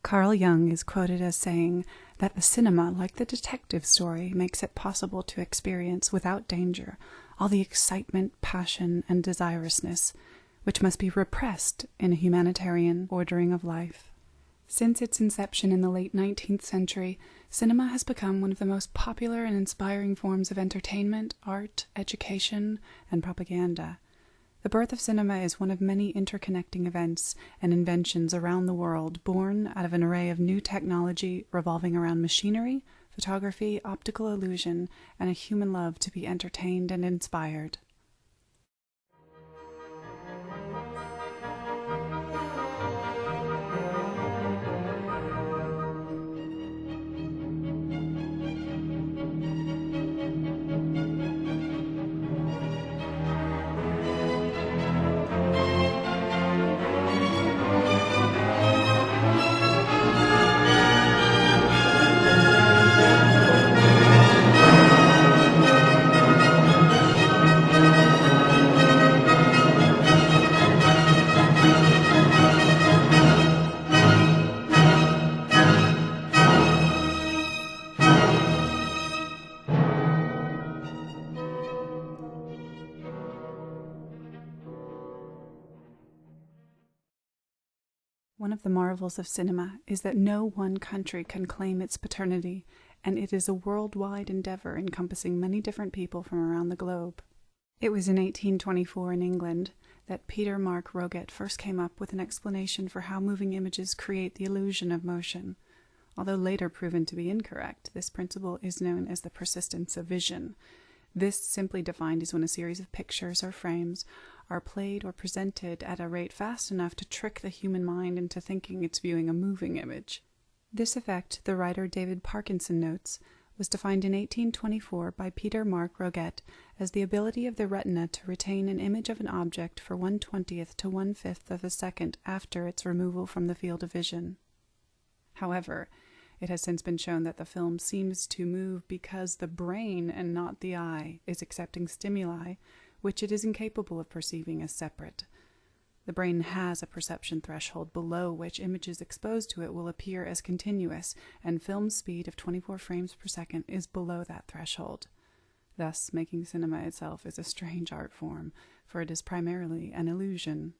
Carl Jung is quoted as saying that the cinema, like the detective story, makes it possible to experience without danger all the excitement, passion, and desirousness which must be repressed in a humanitarian ordering of life. Since its inception in the late 19th century, cinema has become one of the most popular and inspiring forms of entertainment, art, education, and propaganda. The birth of cinema is one of many interconnecting events and inventions around the world, born out of an array of new technology revolving around machinery, photography, optical illusion, and a human love to be entertained and inspired. One of the marvels of cinema is that no one country can claim its paternity, and it is a worldwide endeavor encompassing many different people from around the globe. It was in 1824 in England that Peter Mark Roget first came up with an explanation for how moving images create the illusion of motion. Although later proven to be incorrect, this principle is known as the persistence of vision. This, simply defined, is when a series of pictures or frames are played or presented at a rate fast enough to trick the human mind into thinking it's viewing a moving image. This effect, the writer David Parkinson notes, was defined in 1824 by Peter Mark Roget as the ability of the retina to retain an image of an object for 1/20th to 1/5 of a second after its removal from the field of vision. However, it has since been shown that the film seems to move because the brain and not the eye is accepting stimuli which it is incapable of perceiving as separate. The brain has a perception threshold below which images exposed to it will appear as continuous, and film speed of 24 frames per second is below that threshold. Thus, making cinema itself is a strange art form, for it is primarily an illusion.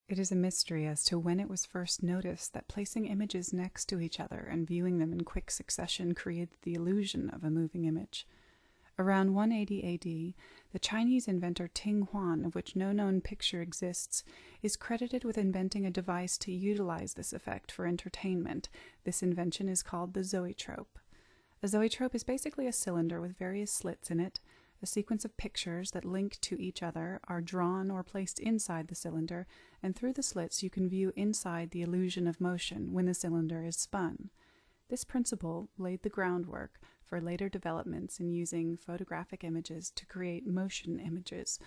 It is a mystery as to when it was first noticed that placing images next to each other and viewing them in quick succession created the illusion of a moving image. Around 180 AD, the Chinese inventor Ting Huan, of which no known picture exists, is credited with inventing a device to utilize this effect for entertainment. This invention is called the zoetrope. A zoetrope is basically a cylinder with various slits in it. A sequence of pictures that link to each other are drawn or placed inside the cylinder, and through the slits you can view inside the illusion of motion when the cylinder is spun. This principle laid the groundwork for later developments in using photographic images to create motion images.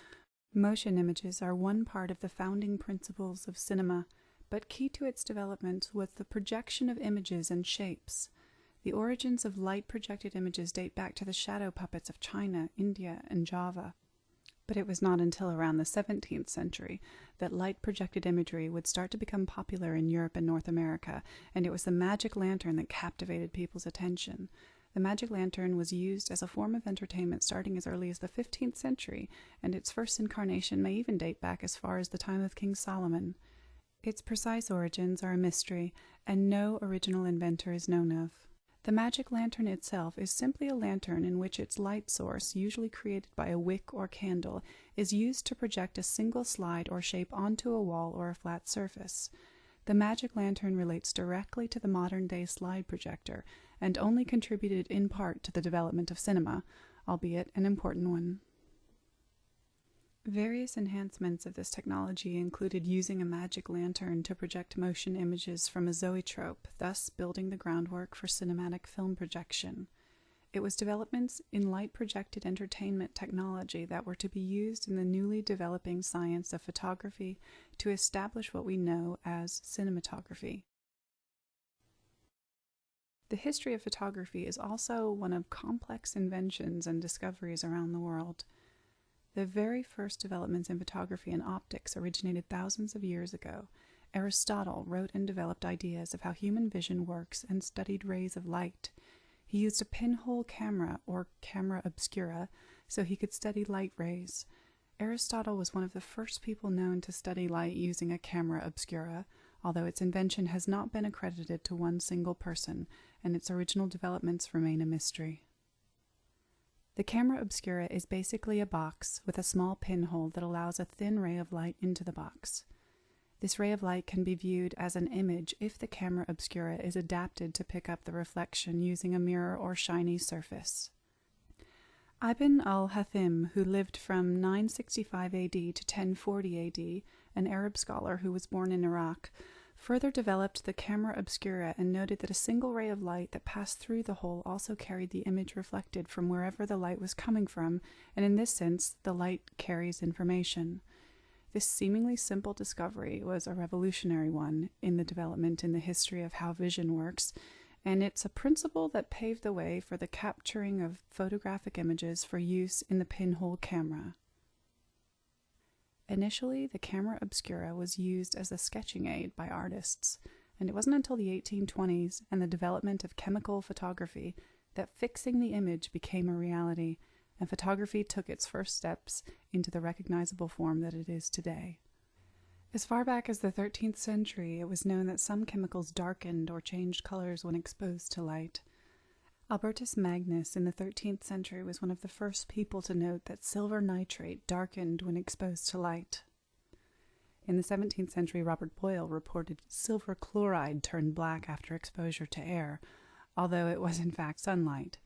Motion images are one part of the founding principles of cinema, but key to its development was the projection of images and shapes. The origins of light-projected images date back to the shadow puppets of China, India, and Java. But it was not until around the 17th century that light-projected imagery would start to become popular in Europe and North America, and it was the magic lantern that captivated people's attention. The magic lantern was used as a form of entertainment starting as early as the 15th century, and its first incarnation may even date back as far as the time of King Solomon. Its precise origins are a mystery, and no original inventor is known of. The magic lantern itself is simply a lantern in which its light source, usually created by a wick or candle, is used to project a single slide or shape onto a wall or a flat surface. The magic lantern relates directly to the modern-day slide projector, and only contributed in part to the development of cinema, albeit an important one. Various enhancements of this technology included using a magic lantern to project motion images from a zoetrope, thus building the groundwork for cinematic film projection. It was developments in light-projected entertainment technology that were to be used in the newly developing science of photography to establish what we know as cinematography. The history of photography is also one of complex inventions and discoveries around the world. The very first developments in photography and optics originated thousands of years ago, Aristotle wrote and developed ideas of how human vision works and studied rays of light. He used a pinhole camera, or camera obscura, so he could study light rays. Aristotle was one of the first people known to study light using a camera obscura, although its invention has not been accredited to one single person, and its original developments remain a mystery. The camera obscura is basically a box with a small pinhole that allows a thin ray of light into the box. This ray of light can be viewed as an image if the camera obscura is adapted to pick up the reflection using a mirror or shiny surface. Ibn al-Hathim, who lived from 965 AD to 1040 AD, an Arab scholar who was born in Iraq, further developed the camera obscura and noted that a single ray of light that passed through the hole also carried the image reflected from wherever the light was coming from, and in this sense, the light carries information. This seemingly simple discovery was a revolutionary one in the development in the history of how vision works, and it's a principle that paved the way for the capturing of photographic images for use in the pinhole camera. Initially, the camera obscura was used as a sketching aid by artists, and it wasn't until the 1820s and the development of chemical photography that fixing the image became a reality, and photography took its first steps into the recognizable form that it is today. As far back as the 13th century, it was known that some chemicals darkened or changed colors when exposed to light. Albertus Magnus in the 13th century was one of the first people to note that silver nitrate darkened when exposed to light. In the 17th century, Robert Boyle reported silver chloride turned black after exposure to air, although it was in fact sunlight.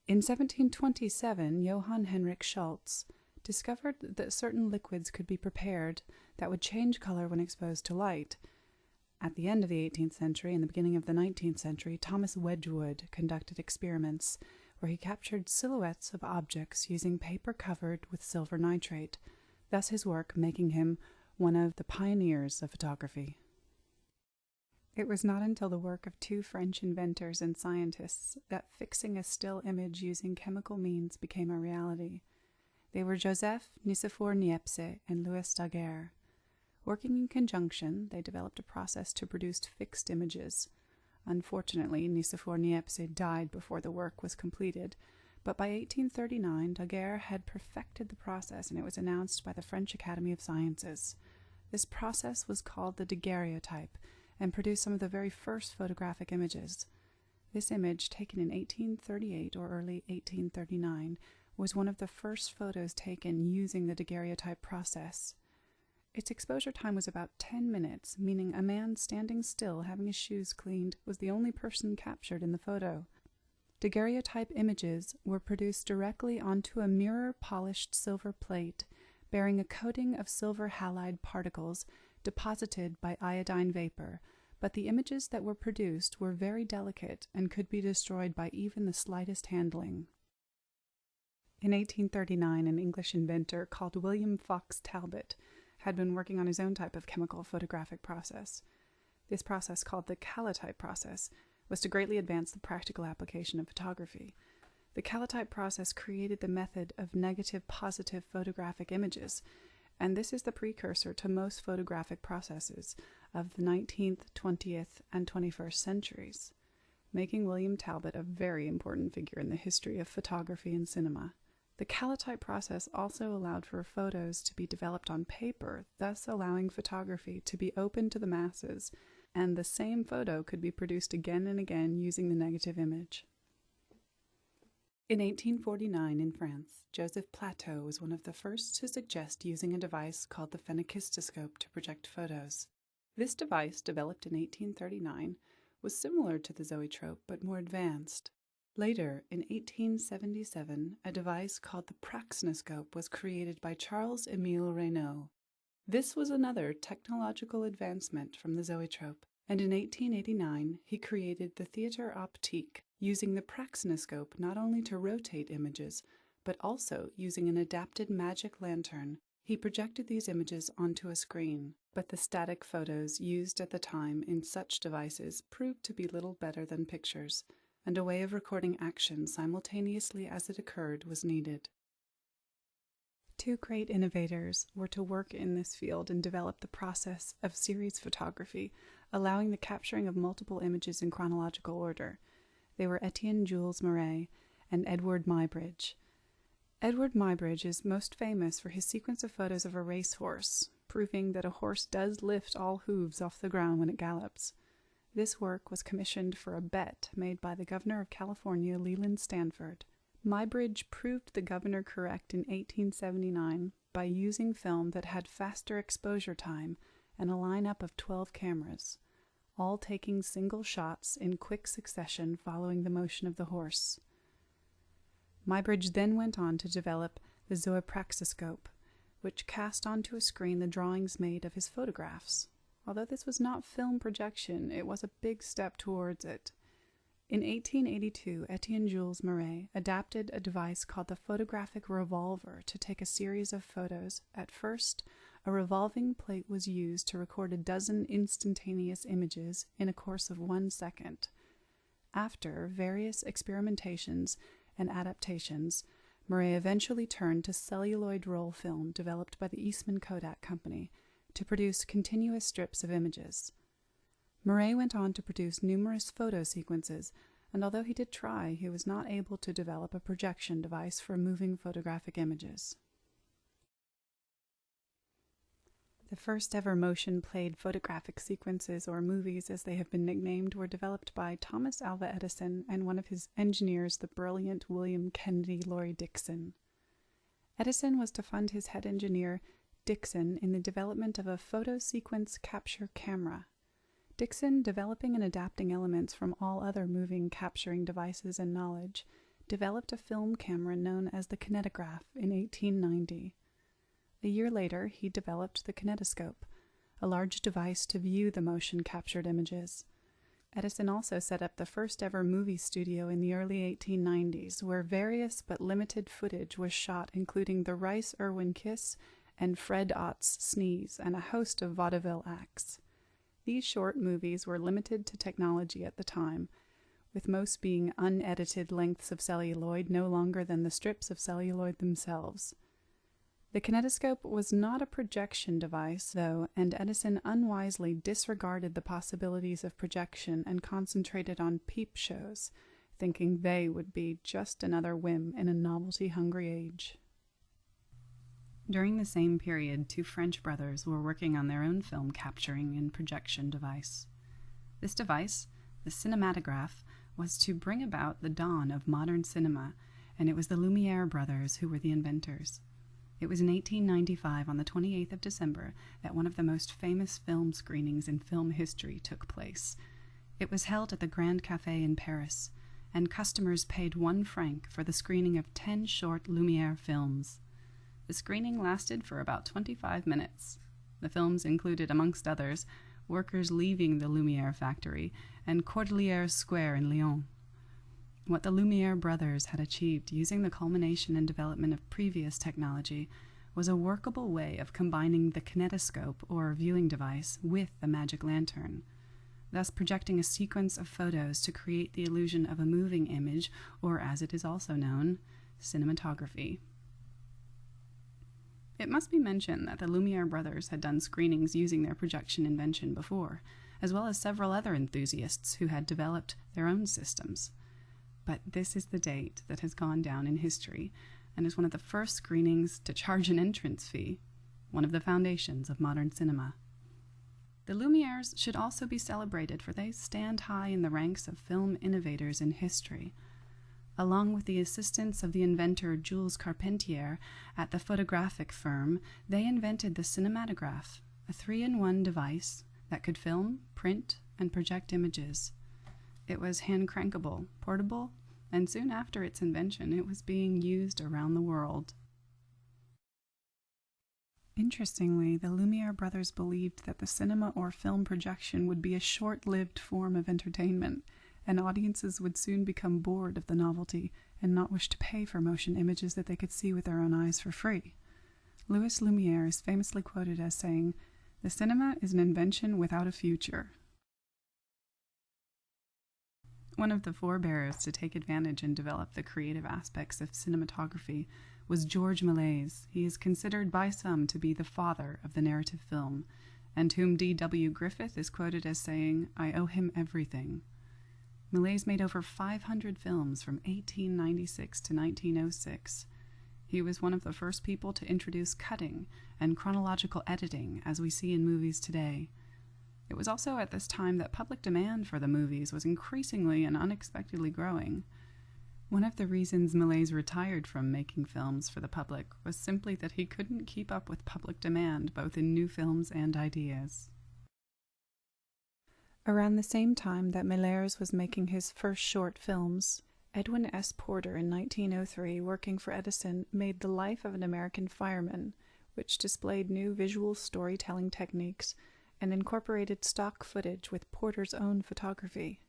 In 1727, Johann Henrik Schultz discovered that certain liquids could be prepared that would change color when exposed to light. At the end of the 18th century and the beginning of the 19th century, Thomas Wedgwood conducted experiments where he captured silhouettes of objects using paper covered with silver nitrate, thus his work making him one of the pioneers of photography. It was not until the work of two French inventors and scientists that fixing a still image using chemical means became a reality. They were Joseph Nicephore Niepce and Louis Daguerre. Working in conjunction, they developed a process to produce fixed images. Unfortunately, Nicephore Niepce died before the work was completed, but by 1839 Daguerre had perfected the process and it was announced by the French Academy of Sciences. This process was called the Daguerreotype and produced some of the very first photographic images. This image, taken in 1838 or early 1839, was one of the first photos taken using the Daguerreotype process. Its exposure time was about 10 minutes, meaning a man standing still having his shoes cleaned was the only person captured in the photo. Daguerreotype images were produced directly onto a mirror-polished silver plate bearing a coating of silver halide particles deposited by iodine vapor, but the images that were produced were very delicate and could be destroyed by even the slightest handling. In 1839, an English inventor called William Fox Talbot had been working on his own type of chemical photographic process. This process, called the Calotype process, was to greatly advance the practical application of photography. The Calotype process created the method of negative-positive photographic images, and this is the precursor to most photographic processes of the 19th, 20th, and 21st centuries, making William Talbot a very important figure in the history of photography and cinema. The Calotype process also allowed for photos to be developed on paper, thus allowing photography to be open to the masses, and the same photo could be produced again and again using the negative image. In 1849 in France, Joseph Plateau was one of the first to suggest using a device called the phenakistoscope to project photos. This device, developed in 1839, was similar to the zoetrope but more advanced. Later, in 1877, a device called the praxinoscope was created by Charles-Émile Reynaud. This was another technological advancement from the zoetrope, and in 1889 he created the theatre optique, using the praxinoscope not only to rotate images, but also using an adapted magic lantern. He projected these images onto a screen, but the static photos used at the time in such devices proved to be little better than pictures, and a way of recording action simultaneously as it occurred was needed. Two great innovators were to work in this field and develop the process of series photography, allowing the capturing of multiple images in chronological order. They were Etienne Jules Marey and Eadweard Muybridge. Eadweard Muybridge is most famous for his sequence of photos of a racehorse, proving that a horse does lift all hooves off the ground when it gallops. This work was commissioned for a bet made by the governor of California, Leland Stanford. Muybridge proved the governor correct in 1879 by using film that had faster exposure time and a lineup of 12 cameras, all taking single shots in quick succession following the motion of the horse. Muybridge then went on to develop the zoetrope, which cast onto a screen the drawings made of his photographs. Although this was not film projection, it was a big step towards it. In 1882, Etienne Jules Marey adapted a device called the photographic revolver to take a series of photos. At first, a revolving plate was used to record a dozen instantaneous images in a course of 1 second. After various experimentations and adaptations, Marey eventually turned to celluloid roll film developed by the Eastman Kodak Company to produce continuous strips of images. Marey went on to produce numerous photo sequences, and although he did try, he was not able to develop a projection device for moving photographic images. The first ever motion-played photographic sequences, or movies as they have been nicknamed, were developed by Thomas Alva Edison and one of his engineers, the brilliant William Kennedy Laurie Dickson. Edison was to fund his head engineer, Dickson, in the development of a photo sequence capture camera. Dickson, developing and adapting elements from all other moving capturing devices and knowledge, developed a film camera known as the kinetograph in 1890. A year later, he developed the kinetoscope, a large device to view the motion-captured images. Edison also set up the first ever movie studio in the early 1890s, where various but limited footage was shot, including the Rice-Irwin kiss and Fred Ott's sneeze, and a host of vaudeville acts. These short movies were limited to technology at the time, with most being unedited lengths of celluloid no longer than the strips of celluloid themselves. The kinetoscope was not a projection device, though, and Edison unwisely disregarded the possibilities of projection and concentrated on peep shows, thinking they would be just another whim in a novelty-hungry age. During the same period, two French brothers were working on their own film capturing and projection device. This device, the cinematograph, was to bring about the dawn of modern cinema, and it was the Lumiere Brothers who were the inventors. It was in 1895, on the 28th of December, that one of the most famous film screenings in film history took place. It was held at the Grand Café in Paris, and customers paid 1 franc for the screening of 10 short Lumiere films. The screening lasted for about 25 minutes. The films included, amongst others, Workers Leaving the Lumiere Factory and Cordeliers Square in Lyon. What the Lumiere brothers had achieved using the culmination and development of previous technology was a workable way of combining the kinetoscope, or viewing device, with the magic lantern, thus projecting a sequence of photos to create the illusion of a moving image, or as it is also known, cinematography. It must be mentioned that the Lumiere brothers had done screenings using their projection invention before, as well as several other enthusiasts who had developed their own systems. But this is the date that has gone down in history and is one of the first screenings to charge an entrance fee, one of the foundations of modern cinema. The Lumieres should also be celebrated, for they stand high in the ranks of film innovators in history. Along with the assistance of the inventor Jules Carpentier at the photographic firm, they invented the cinematograph, a 3-in-1 device that could film, print, and project images. It was hand-crankable, portable, and soon after its invention, it was being used around the world. Interestingly, the Lumiere brothers believed that the cinema or film projection would be a short-lived form of entertainment, and audiences would soon become bored of the novelty and not wish to pay for motion images that they could see with their own eyes for free. Louis Lumiere is famously quoted as saying, "The cinema is an invention without a future." One of the forebearers to take advantage and develop the creative aspects of cinematography was George Melies. He is considered by some to be the father of the narrative film, and whom D.W. Griffith is quoted as saying, "I owe him everything." Melies made over 500 films from 1896 to 1906. He was one of the first people to introduce cutting and chronological editing as we see in movies today. It was also at this time that public demand for the movies was increasingly and unexpectedly growing. One of the reasons Melies retired from making films for the public was simply that he couldn't keep up with public demand both in new films and ideas. Around the same time that Melies was making his first short films, Edwin S. Porter in 1903, working for Edison, made The Life of an American Fireman, which displayed new visual storytelling techniques and incorporated stock footage with Porter's own photography.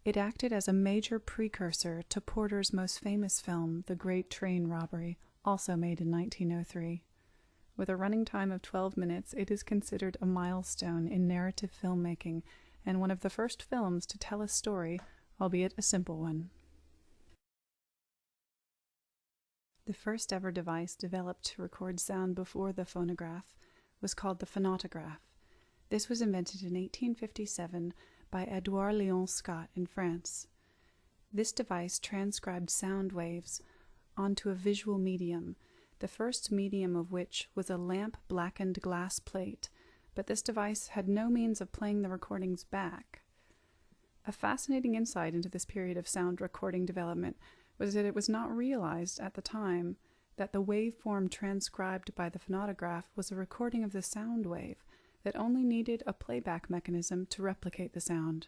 It acted as a major precursor to Porter's most famous film, The Great Train Robbery, also made in 1903. With a running time of 12 minutes, it is considered a milestone in narrative filmmaking and one of the first films to tell a story, albeit a simple one. The first ever device developed to record sound before the phonograph was called the Phonograph. This was invented in 1857 by Edouard Léon Scott in France. This device transcribed sound waves onto a visual medium, the first medium of which was a lamp-blackened glass plate, but this device had no means of playing the recordings back. A fascinating insight into this period of sound recording development was that it was not realized at the time that the waveform transcribed by the phonograph was a recording of the sound wave that only needed a playback mechanism to replicate the sound.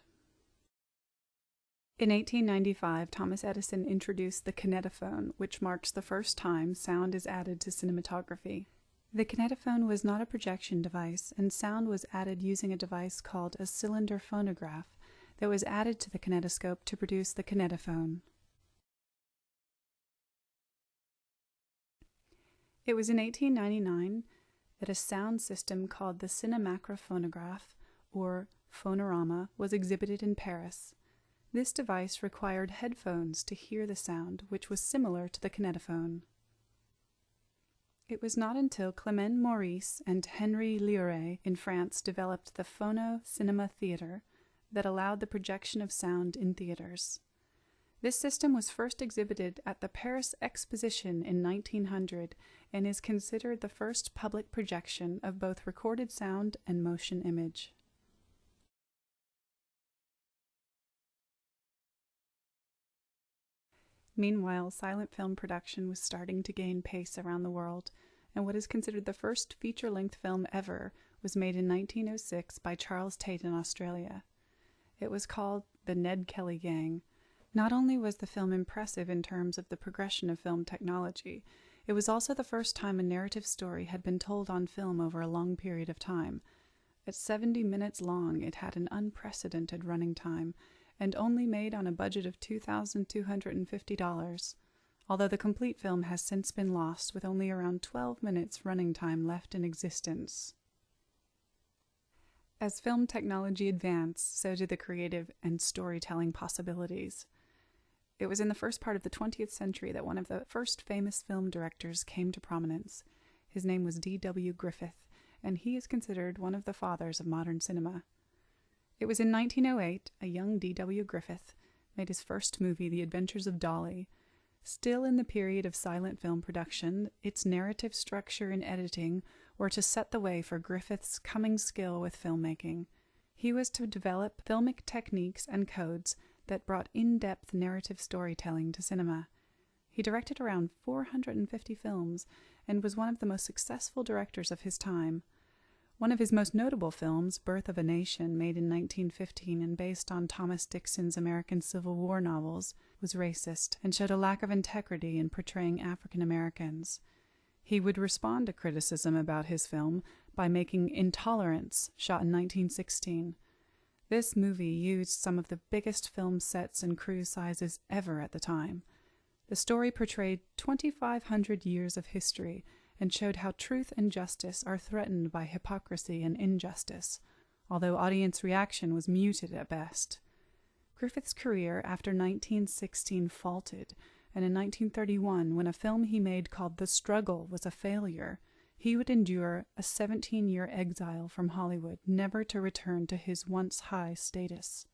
In 1895, Thomas Edison introduced the kinetophone, which marks the first time sound is added to cinematography. The kinetophone was not a projection device, and sound was added using a device called a cylinder phonograph that was added to the kinetoscope to produce the kinetophone. It was in 1899 that a sound system called the cinemacrophonograph, or phonorama, was exhibited in Paris. This device required headphones to hear the sound, which was similar to the kinetophone. It was not until Clement Maurice and Henri Liouret in France developed the phono-cinema theater that allowed the projection of sound in theaters. This system was first exhibited at the Paris Exposition in 1900 and is considered the first public projection of both recorded sound and motion image. Meanwhile, silent film production was starting to gain pace around the world, and what is considered the first feature-length film ever was made in 1906 by Charles Tate in Australia. It was called The Ned Kelly Gang. Not only was the film impressive in terms of the progression of film technology, it was also the first time a narrative story had been told on film over a long period of time. At 70 minutes long, it had an unprecedented running time, and only made on a budget of $2,250, although the complete film has since been lost with only around 12 minutes running time left in existence. As film technology advanced, so did the creative and storytelling possibilities. It was in the first part of the 20th century that one of the first famous film directors came to prominence. His name was D.W. Griffith, and he is considered one of the fathers of modern cinema. It was in 1908, a young D.W. Griffith made his first movie, The Adventures of Dolly. Still in the period of silent film production, its narrative structure and editing were to set the way for Griffith's coming skill with filmmaking. He was to develop filmic techniques and codes that brought in-depth narrative storytelling to cinema. He directed around 450 films and was one of the most successful directors of his time. One of his most notable films, Birth of a Nation, made in 1915 and based on Thomas Dixon's American Civil War novels, was racist and showed a lack of integrity in portraying African Americans. He would respond to criticism about his film by making Intolerance, shot in 1916. This movie used some of the biggest film sets and crew sizes ever at the time. The story portrayed 2,500 years of history and showed how truth and justice are threatened by hypocrisy and injustice, although audience reaction was muted at best. Griffith's career after 1916 faltered, and in 1931, when a film he made called The Struggle was a failure, he would endure a 17-year exile from Hollywood, never to return to his once high status.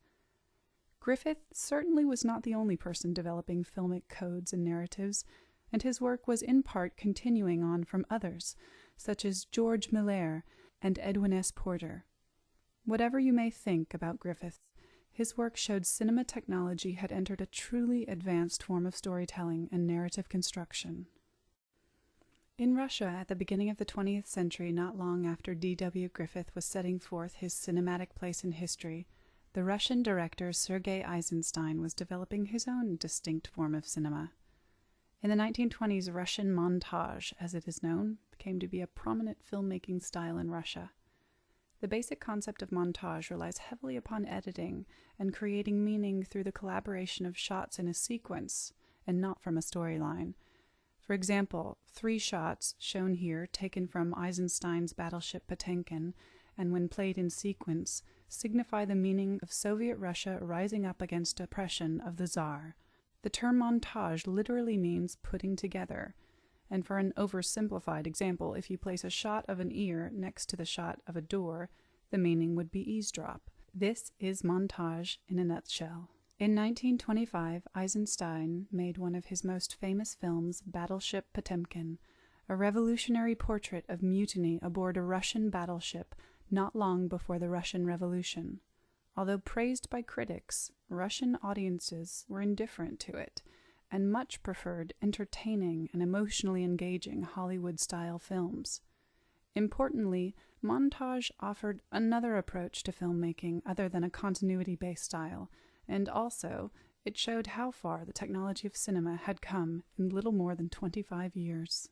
Griffith certainly was not the only person developing filmic codes and narratives, and his work was in part continuing on from others, such as George Melies and Edwin Porter. Whatever you may think about Griffith, his work showed cinema technology had entered a truly advanced form of storytelling and narrative construction. In Russia, at the beginning of the 20th century, not long after D.W. Griffith was setting forth his cinematic place in history, the Russian director Sergei Eisenstein was developing his own distinct form of cinema. In the 1920s, Russian montage, as it is known, came to be a prominent filmmaking style in Russia. The basic concept of montage relies heavily upon editing and creating meaning through the collaboration of shots in a sequence, and not from a storyline. For example, 3 shots, shown here, taken from Eisenstein's battleship Potemkin, and when played in sequence, signify the meaning of Soviet Russia rising up against oppression of the Tsar. The term montage literally means putting together, and for an oversimplified example, if you place a shot of an ear next to the shot of a door, the meaning would be eavesdrop. This is montage in a nutshell. In 1925, Eisenstein made one of his most famous films, Battleship Potemkin, a revolutionary portrait of mutiny aboard a Russian battleship not long before the Russian Revolution. Although praised by critics, Russian audiences were indifferent to it, and much preferred entertaining and emotionally engaging Hollywood-style films. Importantly, montage offered another approach to filmmaking other than a continuity-based style, and also it showed how far the technology of cinema had come in little more than 25 years.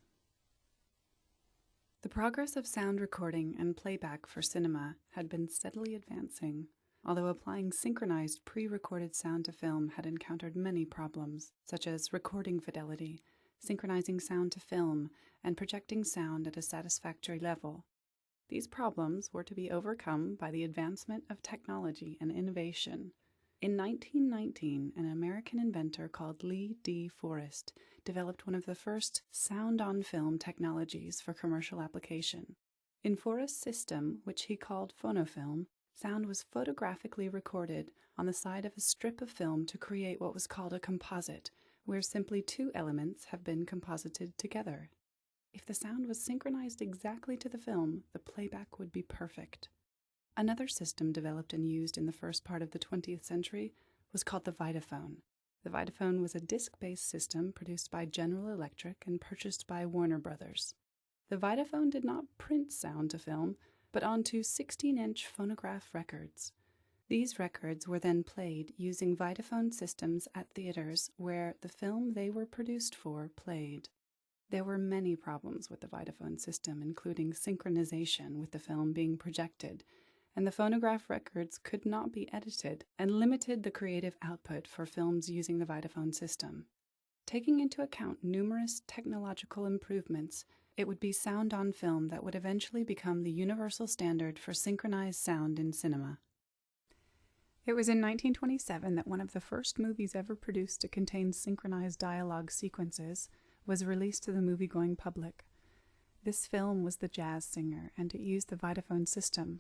The progress of sound recording and playback for cinema had been steadily advancing, although applying synchronized pre-recorded sound to film had encountered many problems, such as recording fidelity, synchronizing sound to film, and projecting sound at a satisfactory level. These problems were to be overcome by the advancement of technology and innovation. In 1919, an American inventor called Lee DeForest developed one of the first sound-on-film technologies for commercial application. In Forest's system, which he called phonofilm, sound was photographically recorded on the side of a strip of film to create what was called a composite, where simply 2 elements have been composited together. If the sound was synchronized exactly to the film, the playback would be perfect. Another system developed and used in the first part of the 20th century was called the Vitaphone. The Vitaphone was a disc-based system produced by General Electric and purchased by Warner Brothers. The Vitaphone did not print sound to film, but onto 16-inch phonograph records. These records were then played using Vitaphone systems at theaters where the film they were produced for played. There were many problems with the Vitaphone system, including synchronization with the film being projected, and the phonograph records could not be edited and limited the creative output for films using the Vitaphone system. Taking into account numerous technological improvements, it would be sound on film that would eventually become the universal standard for synchronized sound in cinema. It was in 1927 that one of the first movies ever produced to contain synchronized dialogue sequences was released to the movie-going public. This film was The Jazz Singer, and it used the Vitaphone system.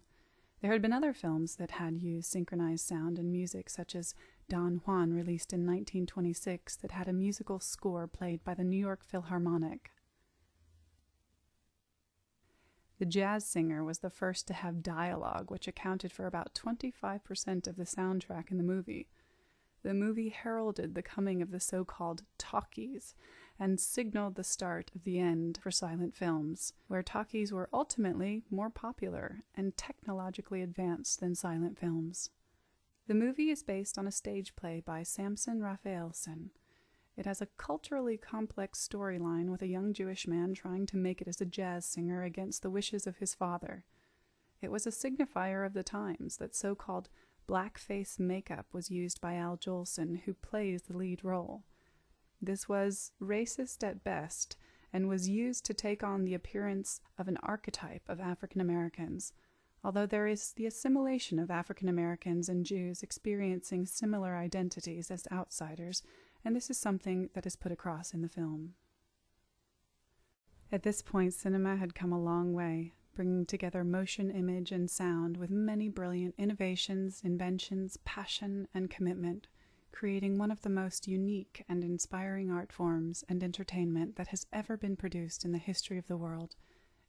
There had been other films that had used synchronized sound and music, such as Don Juan, released in 1926, that had a musical score played by the New York Philharmonic. The Jazz Singer was the first to have dialogue, which accounted for about 25% of the soundtrack in the movie. The movie heralded the coming of the so-called talkies and signaled the start of the end for silent films, where talkies were ultimately more popular and technologically advanced than silent films. The movie is based on a stage play by Samson Raphaelson. It has a culturally complex storyline with a young Jewish man trying to make it as a jazz singer against the wishes of his father. It was a signifier of the times that so-called blackface makeup was used by Al Jolson, who plays the lead role. This was racist at best and was used to take on the appearance of an archetype of African Americans, although there is the assimilation of African Americans and Jews experiencing similar identities as outsiders and this is something that is put across in the film. At this point, cinema had come a long way, bringing together motion, image, and sound with many brilliant innovations, inventions, passion, and commitment, creating one of the most unique and inspiring art forms and entertainment that has ever been produced in the history of the world,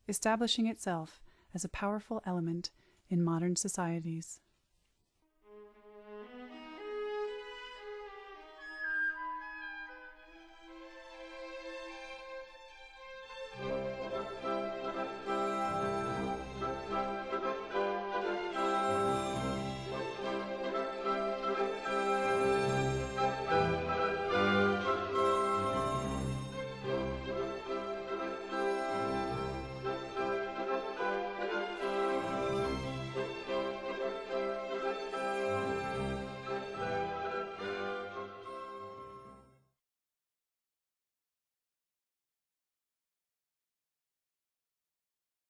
establishing itself as a powerful element in modern societies.